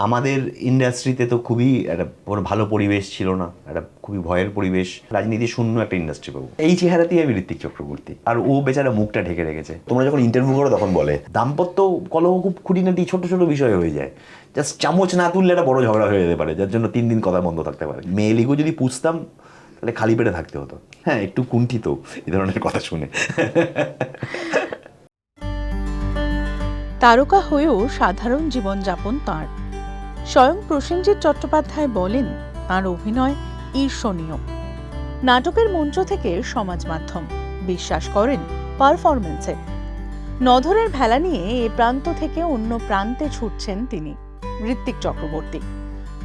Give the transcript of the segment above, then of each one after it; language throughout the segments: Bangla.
আমাদের ইন্ডাস্ট্রিতে তো খুবই একটা ভালো পরিবেশ ছিল না, একটা খুবই ভয়ের পরিবেশ, রাজনীতি শূন্য একটা ইন্ডাস্ট্রি পাবো। এই চেহারাতেই আমি ঋত্বিক চক্রবর্তী, আর ও বেচারা মুখটা ঢেকে রেখেছে। তোমরা যখন ইন্টারভিউ করো তখন বলে দাম্পত্য কলহ খুব খুঁটিনাটি ছোট ছোট বিষয় হয়ে যায়, জাস্ট চামচ না তুললে একটা বড় ঝগড়া হয়ে যেতে পারে, যার জন্য 3 দিন কথা বন্ধ থাকতে পারে। মেয়েলিগো যদি পুষতাম তাহলে খালি পেটে থাকতে হতো। হ্যাঁ, একটু কুণ্ঠিত এই ধরনের কথা শুনে। তারকা হয়েও সাধারণ জীবনযাপন তাঁর। স্বয়ং প্রসেনজিৎ চট্টোপাধ্যায় বলেন, তাঁর অভিনয় ঈর্ষণীয়। নাটকের মঞ্চ থেকে সমাজ মাধ্যম, বিশ্বাস করেন পারফরমেন্সে। নধরের ভেলা নিয়ে এ প্রান্ত থেকে অন্য প্রান্তে ছুটছেন তিনি, ঋত্বিক চক্রবর্তী।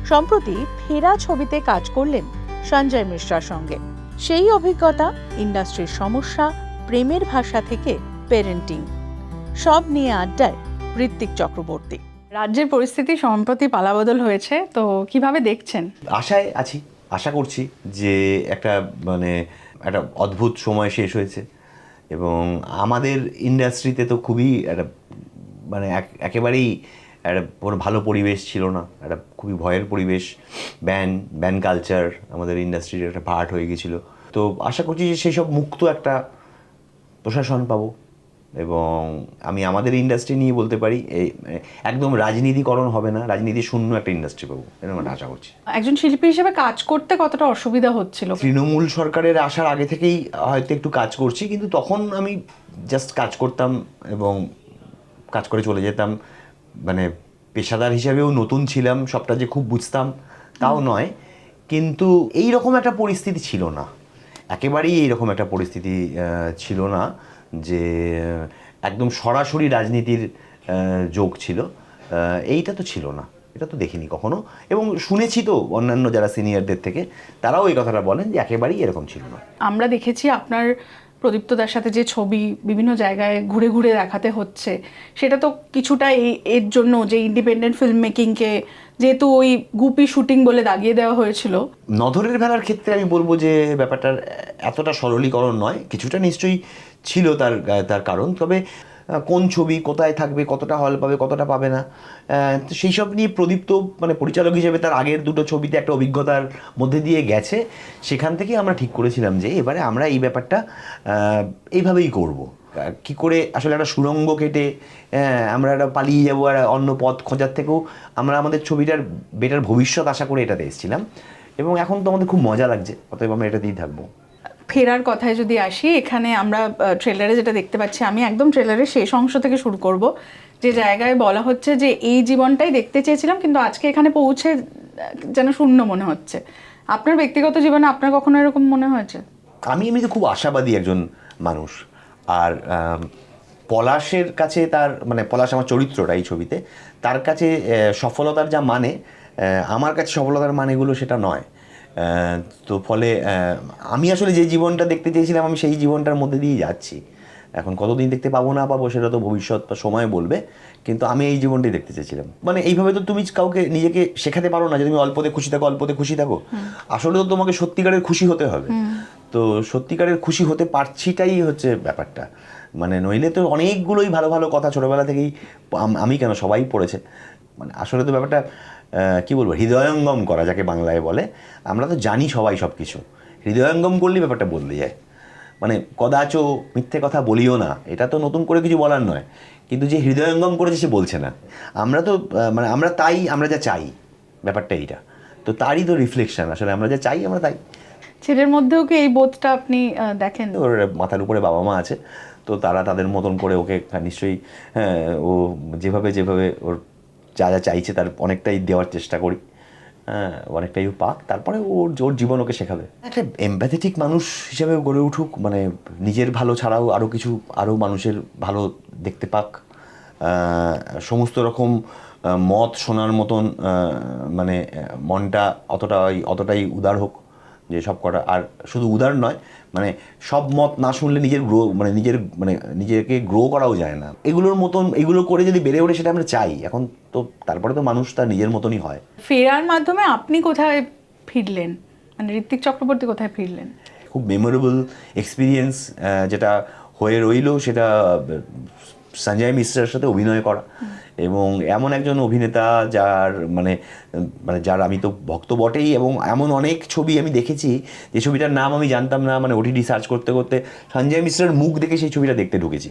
সম্প্রতি ফেরা ছবিতে কাজ করলেন সঞ্জয় মিশ্রার সঙ্গে। সেই অভিজ্ঞতা, ইন্ডাস্ট্রির সমস্যা, প্রেমের ভাষা থেকে পেরেন্টিং, সব নিয়ে আড্ডায় ঋত্বিক চক্রবর্তী। রাজ্যের পরিস্থিতি সম্প্রতি পালাবদল হয়েছে, তো কিভাবে দেখছেন? আশায় আছি, আশা করছি যে একটা একটা অদ্ভুত সময় শেষ হয়েছে, এবং আমাদের ইন্ডাস্ট্রিতে তো খুবই একটা একেবারেই একটা ভালো পরিবেশ ছিল না, একটা খুবই ভয়ের পরিবেশ। ব্যান কালচার আমাদের ইন্ডাস্ট্রির একটা পার্ট হয়ে গেছিলো। তো আশা করছি যে সেই সব মুক্ত একটা প্রশাসন পাবো, এবং আমি আমাদের ইন্ডাস্ট্রি নিয়ে বলতে পারি এই একদম রাজনীতিকরণ হবে না, রাজনীতি শূন্য একটা ইন্ডাস্ট্রি পাবো, এরকম একটা আশা করছি। একজন শিল্পী হিসেবে কাজ করতে কতটা অসুবিধা হচ্ছিল? তৃণমূল সরকারের আসার আগে থেকেই হয়তো একটু কাজ করছি, কিন্তু তখন আমি জাস্ট কাজ করতাম এবং কাজ করে চলে যেতাম। পেশাদার হিসাবেও নতুন ছিলাম, সবটা যে খুব বুঝতাম তাও নয়, কিন্তু এই রকম একটা পরিস্থিতি ছিল না, একেবারেই এইরকম একটা পরিস্থিতি ছিল না যে একদম সরাসরি রাজনীতির যোগ ছিল। এইটা তো ছিল না, এটা তো দেখিনি কখনো, এবং শুনেছি তো অন্যান্য যারা সিনিয়রদের থেকে, তারাও এই কথাটা বলেন যে একেবারেই এরকম ছিল না। আমরা দেখেছি আপনার প্রদীপ্তদার সাথে যে ছবি বিভিন্ন জায়গায় ঘুরে ঘুরে দেখাতে হচ্ছে, সেটা তো কিছুটা এর জন্য যে ইন্ডিপেন্ডেন্ট ফিল্ম মেকিংকে যেহেতু ওই গুপি শুটিং বলে দাগিয়ে দেওয়া হয়েছিল। নধরের ভেলার ক্ষেত্রে আমি বলবো যে ব্যাপারটার এতটা সরলীকরণ নয়, কিছুটা নিশ্চয়ই ছিল তার কারণ। তবে কোন ছবি কোথায় থাকবে, কতটা হল পাবে, কতটা পাবে না, তো সেই সব নিয়ে প্রদীপ্ত পরিচালক হিসেবে তার আগের দুটো ছবিতে একটা অভিজ্ঞতার মধ্যে দিয়ে গেছে। সেখান থেকে আমরা ঠিক করেছিলাম যে এবারে আমরা এই ব্যাপারটা এইভাবেই করব। কি করে আসলে একটা সুড়ঙ্গ কেটে আমরা একটা পালিয়ে যাবো আর অন্য পথ খোঁজার থেকেও আমরা আমাদের ছবিটার বেটার ভবিষ্যৎ আশা করে এটাতে এসেছিলাম, এবং এখন তো আমাদের খুব মজা লাগছে, অতএব আমরা এটাতেই থাকবো। ফেরার কথায় যদি আসি, এখানে আমরা ট্রেলারে যেটা দেখতে পাচ্ছি, আমি একদম ট্রেলারের শেষ অংশ থেকে শুরু করব, যে জায়গায় বলা হচ্ছে যে এই জীবনটাই দেখতে চেয়েছিলাম কিন্তু আজকে এখানে পৌঁছে যেন শূন্য মনে হচ্ছে। আপনার ব্যক্তিগত জীবনে আপনার কখনো এরকম মনে হয়েছে? আমি এমনিতে খুব আশাবাদী একজন মানুষ, আর পলাশের কাছে তার পলাশ আমার চরিত্রটা এই ছবিতে, তার কাছে সফলতার যা আমার কাছে সফলতার মানেগুলো সেটা নয়। তো ফলে আমি আসলে যে জীবনটা দেখতে চেয়েছিলাম আমি সেই জীবনটার মধ্যে দিয়েই যাচ্ছি। এখন কতদিন দেখতে পাবো না পাবো সেটা তো ভবিষ্যৎ বা সময় বলবে, কিন্তু আমি এই জীবনটাই দেখতে চেয়েছিলাম। এইভাবে তো তুমি কাউকে নিজেকে শেখাতে পারো না যে তুমি অল্পতে খুশি থাকো, অল্পতে খুশি থাকো। আসলে তো তোমাকে সত্যিকারের খুশি হতে হবে। তো সত্যিকারের খুশি হতে পারছিটাই হচ্ছে ব্যাপারটা। নইলে তো অনেকগুলোই ভালো ভালো কথা ছোটোবেলা থেকেই আমি কেন সবাই পড়েছে। আসলে তো ব্যাপারটা কী বলবো, হৃদয়ঙ্গম করা যাকে বাংলায় বলে। আমরা তো জানি সবাই সব কিছু, হৃদয়ঙ্গম করলেই ব্যাপারটা বদলে যায়। কদাচ মিথ্যে কথা বলিও না, এটা তো নতুন করে কিছু বলার নয়, কিন্তু যে হৃদয়ঙ্গম করেছে সে বলছে না। আমরা তো আমরা যা চাই, ব্যাপারটা এইটা তো তারই তো রিফ্লেকশন। আসলে আমরা যা চাই আমরা তাই। ছেলের মধ্যেও কি এই বোধটা আপনি দেখেন? ওর মাথার উপরে বাবা মা আছে, তো তারা তাদের মতন করে ওকে নিশ্চয়ই, হ্যাঁ, ও যেভাবে ওর যা যা চাইছে তার অনেকটাই দেওয়ার চেষ্টা করি। হ্যাঁ, অনেকটাই ও পাক, তারপরে ওর জীবন ওকে শেখাবে। একটা এমপ্যাথেটিক মানুষ হিসেবে গড়ে উঠুক, নিজের ভালো ছাড়াও আরও মানুষের ভালো দেখতে পাক, সমস্ত রকম মত শোনার মতন মনটা অতটাই উদার হোক যে সব কটা। আর শুধু উদার নয়, সব মত না শুনলে নিজের নিজেকে গ্রো করাও যায় না। এগুলো করে যদি বেড়ে ওঠে সেটা আমরা চাই। এখন তো তারপরে তো মানুষ তার নিজের মতনই হয়। ফেরার মাধ্যমে আপনি কোথায় ফিরলেন, ঋত্বিক চক্রবর্তী কোথায় ফিরলেন? খুব মেমোরেবল এক্সপিরিয়েন্স যেটা হয়ে রইল, সেটা সঞ্জয় মিশ্রের সাথে অভিনয় করা, এবং এমন একজন অভিনেতা যার মানে মানে যার আমি তো ভক্ত বটেই, এবং এমন অনেক ছবি আমি দেখেছি যে ছবিটার নাম আমি জানতাম না, মানে ওটিটি সার্চ করতে করতে সঞ্জয় মিশ্রের মুখ দেখে সেই ছবিটা দেখতে ঢুকেছি।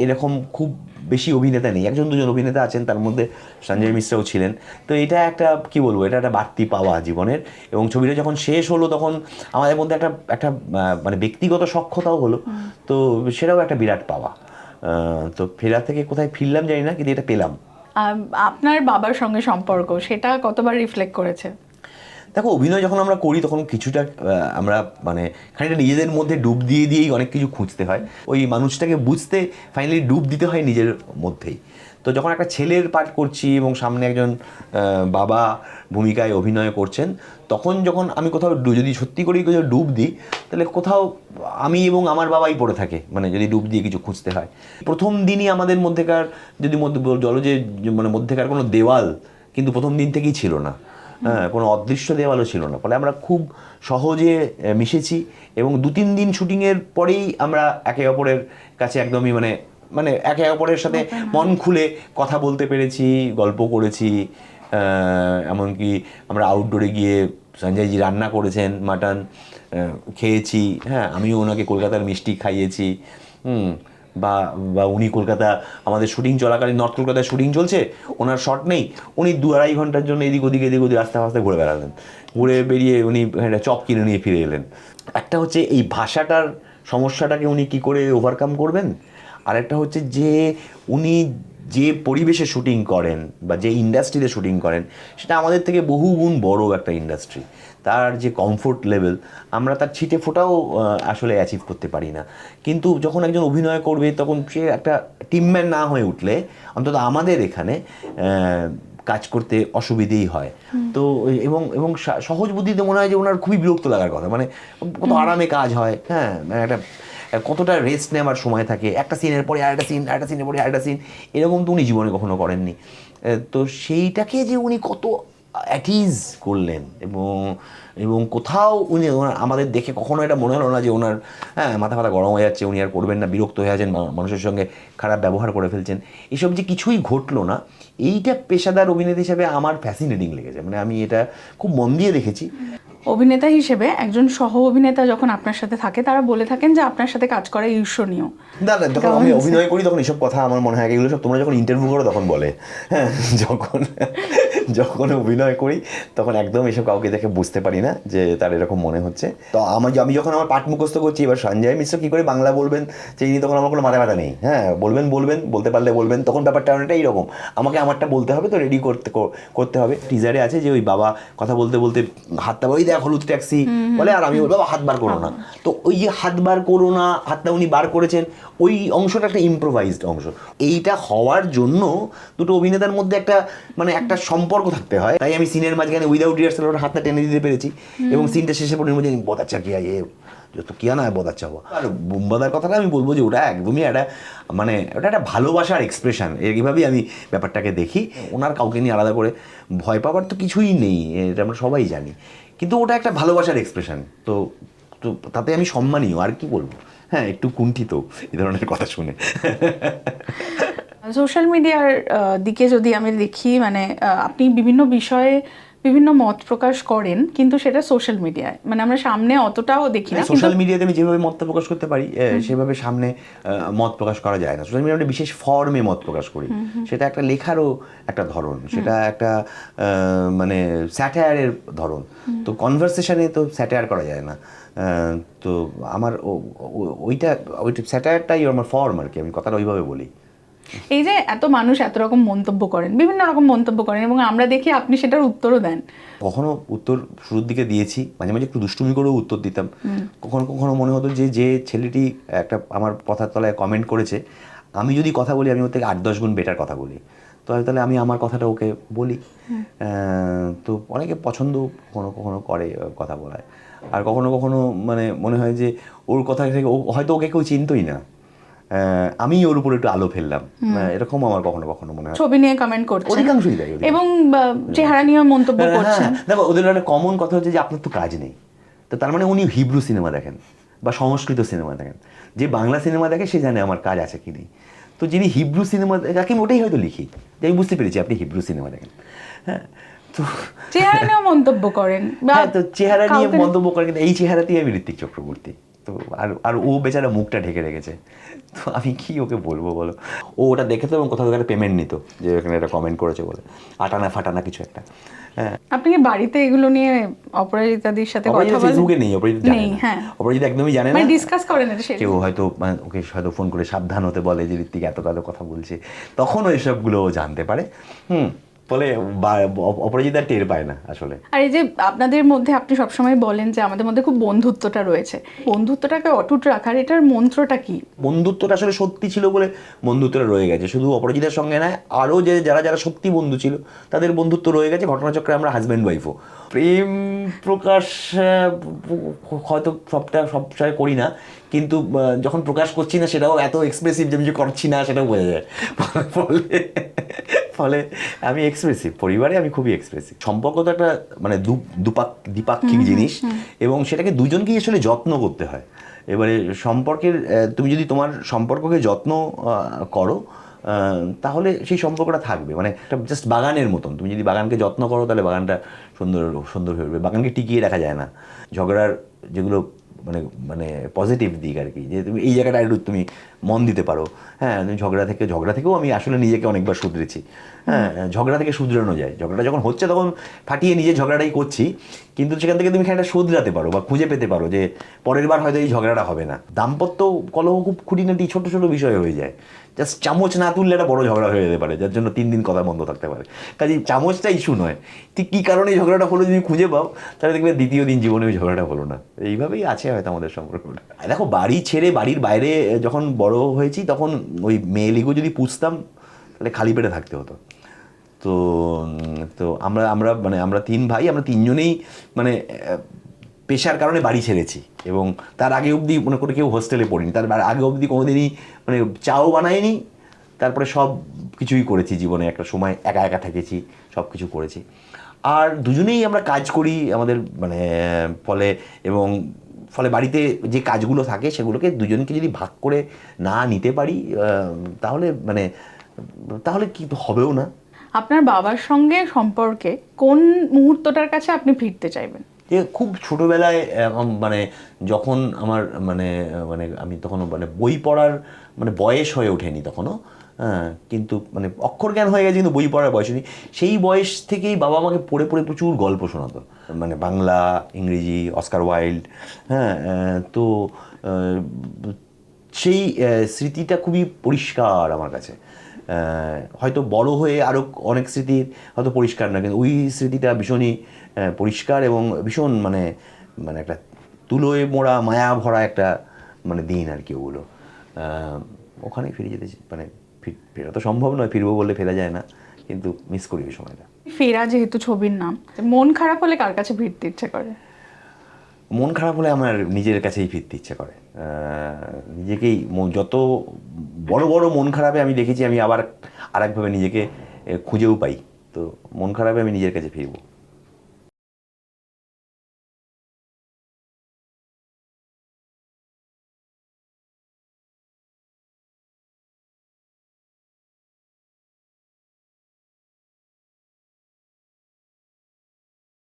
এরকম খুব বেশি অভিনেতা নেই, একজন দুজন অভিনেতা আছেন, তার মধ্যে সঞ্জয় মিশ্রও ছিলেন। তো এটা একটা কি বলবো, এটা একটা বাড়তি পাওয়া জীবনের। এবং ছবিটা যখন শেষ হলো তখন আমাদের মধ্যে একটা একটা মানে ব্যক্তিগত সখ্যতাও হলো, তো সেটাও একটা বিরাট পাওয়া। তো ফেরা থেকে কোথায় ফিরলাম জানি না, কিন্তু এটা পেলাম। আপনার বাবার সঙ্গে সম্পর্ক সেটা কতবার রিফ্লেক্ট করেছে? দেখো, অভিনয় যখন আমরা করি তখন কিছুটা আমরা মানে খানিকটা নিজেদের মধ্যে ডুব দিয়ে দিয়েই অনেক কিছু খুঁজতে হয়, ওই মানুষটাকে বুঝতে ফাইনালি ডুব দিতে হয় নিজের মধ্যেই। তো যখন একটা ছেলের পাঠ করছি এবং সামনে একজন বাবা ভূমিকায় অভিনয় করছেন, তখন যখন আমি কোথাও যদি সত্যি করেই কোথাও ডুব দিই, তাহলে কোথাও আমি এবং আমার বাবাই পড়ে থাকে, মানে যদি ডুব দিয়ে কিছু খুঁজতে হয়। প্রথম দিনই আমাদের মধ্যেকার যদি জলজে মানে মধ্যেকার কোনো দেওয়াল কিন্তু প্রথম দিন থেকেই ছিল না, হ্যাঁ, কোনো অদৃশ্য দেওয়ালও ছিল না, ফলে আমরা খুব সহজে মিশেছি। এবং 2-3 দিন শুটিংয়ের পরেই আমরা একে অপরের কাছে একদমই মানে মানে একে অপরের সাথে মন খুলে কথা বলতে পেরেছি, গল্প করেছি। এমনকি আমরা আউটডোরে গিয়ে সঞ্জয়জি রান্না করেছেন মাটন, খেয়েছি। হ্যাঁ, আমিও ওনাকে কলকাতার মিষ্টি খাইয়েছি। বা বা উনি কলকাতা আমাদের শুটিং চলাকালীন নর্থ কলকাতায় শুটিং চলছে, ওনার শট নেই, উনি 2-2.5 ঘন্টার জন্য এদিক ওদিক আস্তে আস্তে ঘুরে বেড়ালেন, ঘুরে বেরিয়ে উনি একটা চপ কিনে নিয়ে ফিরে এলেন। একটা হচ্ছে এই ভাষাটার সমস্যাটাকে উনি কি করে ওভারকাম করবেন, আরেকটা হচ্ছে যে উনি যে পরিবেশে শুটিং করেন বা যে ইন্ডাস্ট্রিতে শুটিং করেন, সেটা আমাদের থেকে বহুগুণ বড় একটা ইন্ডাস্ট্রি। তার যে কমফোর্ট লেভেল আমরা তার ছিটে ফোটাও আসলে অ্যাচিভ করতে পারি না। কিন্তু যখন একজন অভিনয় করবে তখন সে একটা টিমম্যান না হয়ে উঠলে অন্তত আমাদের এখানে কাজ করতে অসুবিধেই হয়। তো এবং এবং সহজ বুদ্ধিতে মনে হয় যে ওনার খুবই বিরক্ত লাগার কথা, মানে কত আরামে কাজ হয়, হ্যাঁ, একটা কতটা রেস্ট নেওয়ার সময় থাকে, একটা সিনের পরে আরেকটা সিন, আরেকটা সিনের পরে আরেকটা সিন, এরকম তো উনি জীবনে কখনো করেননি। তো সেইটাকে যে উনি কত অ্যাটিজ করলেন, এবং এবং কোথাও উনি আমাদের দেখে কখনো এটা মনে হলো না যে ওনার মাথা ফাথা গরম হয়ে যাচ্ছে, উনি আর করবেন না, বিরক্ত হয়ে আছেন, মানুষের সঙ্গে খারাপ ব্যবহার করে ফেলছেন, এসব যে কিছুই ঘটলো না। এইটা পেশাদার অভিনেতা হিসেবে আমার ফ্যাসিনেটিং লেগেছে, মানে আমি এটা খুব মন দিয়ে দেখেছি। অভিনেতা হিসেবে একজন সহ অভিনেতা যখন আপনার সাথে থাকে, তারা বলে থাকেন যে আপনার সাথে কাজ করা ঈর্ষণীয়। না, যখন আমি অভিনয় করি তখন এসব কথা আমার মনে হয় এগুলো সব তোমরা যখন ইন্টারভিউ করো তখন বলে, হ্যাঁ, যখন যখন অভিনয় করি তখন একদম এসব কাউকে দেখে বুঝতে পারি না যে তার এরকম মনে হচ্ছে। তো আমি যখন আমার পাঠ মুখস্থ করছি, এবার সঞ্জয় মিশ্র কী করে বাংলা বলবেন সেই তখন আমার কোনো মাথা ব্যথা নেই, হ্যাঁ, বলবেন বলতে পারলে বলবেন, তখন ব্যাপারটা অনেকটা এইরকম, আমাকে আমারটা বলতে হবে, তো রেডি করতে হবে। টিজারে আছে যে ওই বাবা কথা বলতে বলতে হাতটা ওই দেখ হলুদ ট্যাক্সি বলে, আর আমি বলবো বাবা হাত বার করো না, তো ওই যে হাত বার করো না, হাতটা উনি বার করেছেন, ওই অংশটা একটা ইম্প্রোভাইজড অংশ। এইটা হওয়ার জন্য দুটো অভিনেতার মধ্যে একটা মানে একটা সম্পর্ক থাকতে হয়, তাই আমি সিনের মাঝখানে উইদাউট রিহার্সাল ওর হাতটা টেনে দিতে পেরেছি, এবং সিনটা শেষে পড়ে মধ্যে বহুত আচ্ছা কিয়া এ যত কিয়া না বহুত আচ্ছা হওয়া। আর বুম্বাদার কথাটা আমি বলবো যে ওটা একদমই একটা মানে ওটা একটা ভালোবাসার এক্সপ্রেশন, এইভাবেই আমি ব্যাপারটাকে দেখি। ওনার কাউকে নিয়ে আলাদা করে ভয় পাওয়ার তো কিছুই নেই, এটা আমরা সবাই জানি, কিন্তু ওটা একটা ভালোবাসার এক্সপ্রেশন। তো তো তাতে আমি সম্মানীয়, আর কি বলবো, হ্যাঁ, একটু কুণ্ঠিত এই ধরনের কথা শুনে। সোশ্যাল মিডিয়ার দিকে যদি আমি দেখি, মানে আপনি বিভিন্ন বিষয়ে বিভিন্ন মত প্রকাশ করেন, কিন্তু সেটা সোশ্যাল মিডিয়ায়, মানে আমরা সামনে অতটাও দেখি না। সোশ্যাল মিডিয়াতে আমি যেভাবে মত প্রকাশ করতে পারি সেভাবে সামনে মত প্রকাশ করা যায় না। সোশ্যাল মিডিয়াতে বিশেষ ফর্মে মত প্রকাশ করি, সেটা একটা লেখারও একটা ধরন, সেটা একটা মানে স্যাটায়ারের ধরন। তো কনভারসেশনে তো স্যাটায়ার করা যায় না। তো আমার ওইটা স্যাটায়ারটাই আমার ফর্ম আর কি, আমি কথাটা ওইভাবে বলি। এই যে এত মানুষ এত রকম মন্তব্য করেন, বিভিন্ন রকম মন্তব্য করেন, এবং আমরা দেখি আপনি সেটার উত্তরও দেন। কখনো উত্তর শুরুর দিকে দিয়েছি, মাঝে মাঝে একটু দুষ্টুমি করেও উত্তর দিতাম। কখনো কখনো মনে হতো যে ছেলেটি একটা আমার কথার তলায় কমেন্ট করেছে, আমি যদি কথা বলি আমি ওর থেকে 8-10 গুণ বেটার কথা বলি, তো তাহলে আমি আমার কথাটা ওকে বলি। তো অনেকে পছন্দ কখনো কখনো করে কথা বলায়, আর কখনো কখনো মানে মনে হয় যে ওর কথা থেকে হয়তো ওকে কেউ চিনতই না, আমি ওর উপর একটু আলো ফেললাম, এরকম আমার কখনো কখনো মনে হয়। ছবি নিয়ে কমেন্ট করছেন অধিকাংশই তাই, এবং চেহারা নিয়ে মন্তব্য করছেন। দেখো, ওদের একটা কমন কথা হচ্ছে যে আপনার তো কাজ নেই, তো তার মানে উনি হিব্রু সিনেমা দেখেন বা সংস্কৃত সিনেমা দেখেন, যে বাংলা সিনেমা দেখে সে জানে আমার কাজ আছে কি নেই। তো যিনি হিব্রু সিনেমা তাকে আমি ওটাই হয়তো লিখি, যে আমি বুঝতে পেরেছি আপনি হিব্রু সিনেমা দেখেন। হ্যাঁ, তো চেহারা নিয়েও মন্তব্য করেন বা হ্যাঁ, তো চেহারা নিয়ে কাউকে- মন্তব্য করে, কিন্তু এই চেহারাতেই আমি ঋত্বিক চক্রবর্তী। তো আর ও বেচারা মুখটা ঢেকে রেখেছে, তো আমি কি ওকে বলবো বলো। ও ওটা দেখে তো এবং কোথাও একটা পেমেন্ট নিত যে এখানে একটা কমেন্ট করেছে বলে, আটানা ফাটানা কিছু একটা। হ্যাঁ, আপনি কি বাড়িতে এগুলো নিয়ে অপরাজিতাদির সাথে কথা অপরাজিতা বলেন? ফেসবুকে নেই, অপরাজিতা জানে নেই, না। হ্যাঁ। অপরাজিতা একদমই জানে না। মানে ডিসকাস করেন এটা সেটা? কেউ হয়তো ওকে হয়তো ফোন করে সাবধান হতে বলে যে ঋত্বিক এত কথা বলছে, তখন ওই সবগুলো ও জানতে পারে। ফলে অপরাজিতা টের পায় না আসলে। আর এই যে আপনাদের মধ্যে আপনি সবসময় বলেন যে আমাদের মধ্যে খুব বন্ধুত্বটা রয়েছে, বন্ধুত্বটাকে অটুট রাখার এটার মন্ত্রটা কি? বন্ধুত্বটা আসলে সত্যি ছিল বলে বন্ধুত্বটা রয়ে গেছে, শুধু অপরাজিতার সঙ্গে নয়, আরও যে যারা যারা সত্যি বন্ধু ছিল তাদের বন্ধুত্ব রয়ে গেছে। ঘটনাচক্রে আমরা হাজব্যান্ড ওয়াইফও। প্রেম প্রকাশ হয়তো সব সময় করি না, কিন্তু যখন প্রকাশ করছি না সেটাও এত এক্সপ্রেসিভ যে আমি যে করছি না সেটাও বোঝা যায়। ফলে ফলে আমি এক্সপ্রেসিভ, পরিবারে আমি খুবই এক্সপ্রেসিভ। সম্পর্ক তো একটা মানে দ্বিপাক্ষিক জিনিস, এবং সেটাকে দুজনকেই আসলে যত্ন করতে হয়। এবারে সম্পর্কের তুমি যদি তোমার সম্পর্ককে যত্ন করো, তাহলে সেই সম্পর্কটা থাকবে। মানে একটা জাস্ট বাগানের মতন, তুমি যদি বাগানকে যত্ন করো তাহলে বাগানটা সুন্দর হয়ে উঠবে। বাগানকে টিকিয়ে রাখা যায় না। ঝগড়ার যেগুলো মানে মানে পজিটিভ দিক আর কি, যে তুমি এই জায়গাটা একটু তুমি মন দিতে পারো। হ্যাঁ, তুমি ঝগড়া থেকেও আমি আসলে নিজেকে অনেকবার শুধরেছি। হ্যাঁ, ঝগড়া থেকে শুধরানো যায়। ঝগড়াটা যখন হচ্ছে তখন ফাটিয়ে নিজে ঝগড়াটাই করছি, কিন্তু সেখান থেকে তুমি খানিকটা শুধরাতে পারো বা খুঁজে পেতে পারো যে পরের বার হয়তো এই ঝগড়াটা হবে না। দাম্পত্য কলহ খুব খুঁটিনাটি ছোট ছোট বিষয় হয়ে যায়। জাস্ট চামচ না তুললে একটা বড় ঝগড়া হয়ে যেতে পারে, যার জন্য 3 দিন কথা বন্ধ থাকতে পারে। কাজেই চামচটা ইস্যু নয়, ঠিক কী কারণে এই ঝগড়াটা হলো যদি খুঁজে পাও, তাহলে দেখবে দ্বিতীয় দিন জীবনে ওই ঝগড়াটা হলো না। এইভাবেই আছে হয়তো আমাদের সম্পর্কটা। দেখো, বাড়ি ছেড়ে বাড়ির বাইরে যখন বড় হয়েছি তখন ওই মেয়েলিগো যদি পুষতাম তাহলে খালি পেটে থাকতে হতো। তো তো আমরা 3 ভাই, আমরা 3 জনেই মানে পেশার কারণে বাড়ি ছেড়েছি, এবং তার আগে অবধি মনে করে কেউ হোস্টেলে পড়িনি। তার আগে অবধি কোনোদিনই মানে চাও বানায়নি। তারপরে সব কিছুই করেছি জীবনে, একটা সময় একা একা থেকেছি, সব কিছু করেছি। আর দুজনেই আমরা কাজ করি আমাদের মানে ফলে বাড়িতে যে কাজগুলো থাকে সেগুলোকে দুজনকে যদি ভাগ করে না নিতে পারি, তাহলে কি হবেও না। আপনার বাবার সঙ্গে সম্পর্কে কোন মুহূর্তটার কাছে আপনি ফিরতে চাইবেন? যে খুব ছোটোবেলায় মানে যখন আমার মানে মানে আমি তখনও মানে বই পড়ার মানে বয়স হয়ে ওঠেনি তখনও। হ্যাঁ, কিন্তু মানে অক্ষর জ্ঞান হয়ে গেছে, কিন্তু বই পড়ার বয়স হয়নি। সেই বয়স থেকেই বাবা আমাকে পড়ে পড়ে প্রচুর গল্প শোনাতো, মানে বাংলা, ইংরেজি, অস্কার ওয়াইল্ড। হ্যাঁ, তো সেই স্মৃতিটা খুবই পরিষ্কার আমার কাছে। হয়তো বড় হয়ে আরও অনেক স্মৃতি হয়তো পরিষ্কার না, কিন্তু ওই স্মৃতিটা ভীষণই পরিষ্কার এবং ভীষণ মানে মানে একটা তুলোয় মোড়া মায়া ভরা একটা মানে দিন আর কি ওগুলো। ওখানেই ফিরে যেতে মানে ফেরা তো সম্ভব নয়, ফিরবো বললে ফেরা যায় না, কিন্তু মিস করি ওই সময়টা। ফেরা যেহেতু ছবির নাম, মন খারাপ হলে কার কাছে ফিরতে ইচ্ছে করে? মন খারাপ হলে আমার নিজের কাছেই ফিরতে ইচ্ছে করে। নিজেকেই যত বড় বড় মন খারাপে আমি দেখেছি আমি আবার আরেকভাবে নিজেকে খুঁজেও পাই। তো মন খারাপে আমি নিজের কাছে ফিরবো।